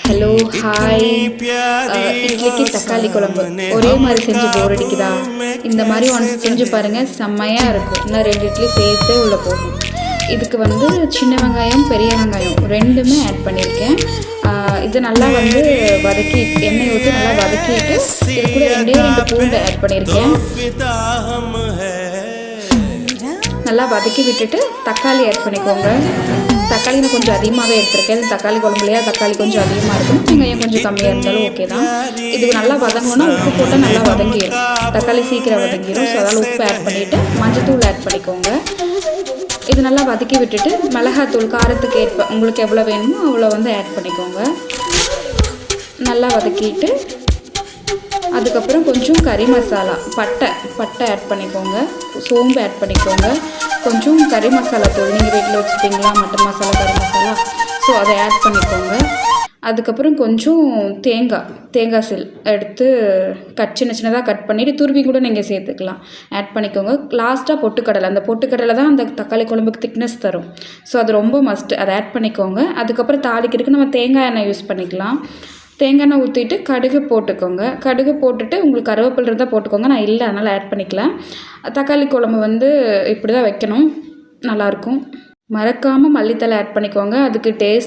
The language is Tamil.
Hello hi. இட்லிக்கு தக்காளி குழம்பு ஒரே மாதிரி செஞ்சு போர் அடிக்குதா? இந்த மாதிரி ஒன்று செஞ்சு பாருங்கள், செம்மையாக இருக்கும். இன்னும் 2 இட்லி சேர்த்து உள்ளே போகும். இதுக்கு வந்து சின்ன வெங்காயம் பெரிய வெங்காயம் ரெண்டுமே ஆட் பண்ணியிருக்கேன். இது நல்லா வந்து வதக்கி எண்ணெய் ஊற்றி நல்லா வதக்கிட்டு இது கூட 2 பூண்டு ஆட் பண்ணியிருக்கேன். நல்லா வதக்கி விட்டுட்டு தக்காளி ஆட் பண்ணிக்கோங்க. தக்காளி நான் கொஞ்சம் அதிகமாகவே எடுத்திருக்கேன். தக்காளி குழம்புலையா தக்காளி கொஞ்சம் அதிகமாக இருக்கும், வெங்காயம் கொஞ்சம் கம்மியாக இருந்தாலும் ஓகே தான். இதுக்கு நல்லா வதங்கணுன்னா உப்பு போட்டால் நல்லா வதங்கிடும். தக்காளி சீக்கிரம் வதங்கிடும். ஸோ அதனால் உப்பு ஆட் பண்ணிவிட்டு மஞ்சத்தூள் ஆட் பண்ணிக்கோங்க. இது நல்லா வதக்கி விட்டுட்டு மிளகாத்தூள் காரத்துக்கு ஏற்ப உங்களுக்கு எவ்வளோ வேணுமோ அவ்வளோ வந்து ஆட் பண்ணிக்கோங்க. நல்லா வதக்கிட்டு அதுக்கப்புறம் கொஞ்சம் கறி மசாலா பட்டை ஆட் பண்ணிக்கோங்க. சோம்பு ஆட் பண்ணிக்கோங்க. கொஞ்சம் கறி மசாலா தூள் நீங்கள் வீட்டில் வச்சுருப்பீங்களா, மட்டன் மசாலா கறி மசாலா, ஸோ அதை ஆட் பண்ணிக்கோங்க. அதுக்கப்புறம் கொஞ்சம் தேங்காய் சில் எடுத்து சின்ன சின்னதாக கட் பண்ணிவிட்டு துருவி கூட நீங்கள் சேர்த்துக்கலாம், ஆட் பண்ணிக்கோங்க. லாஸ்ட்டாக பொட்டுக்கடலை, அந்த பொட்டுக்கடலை தான் அந்த தக்காளி குழம்புக்கு திக்னஸ் தரும். ஸோ அது ரொம்ப மஸ்ட்டு, அதை ஆட் பண்ணிக்கோங்க. அதுக்கப்புறம் தாளிக்கிறதுக்கு நம்ம தேங்காய் எண்ணெய் யூஸ் பண்ணிக்கலாம். தேங்காய் எண்ணெய் ஊற்றிட்டு கடுகு போட்டுக்கோங்க. கடுகு போட்டுட்டு உங்களுக்கு கருவேப்பிலை இருந்தால் போட்டுக்கோங்க, நான் இல்லை அதனால் ஆட் பண்ணிக்கலாம். தக்காளி குழம்பு வந்து இப்படி தான் வைக்கணும், நல்லாயிருக்கும். மறக்காமல் மல்லித்தலை ஆட் பண்ணிக்கோங்க. அதுக்கு டேஸ்ட்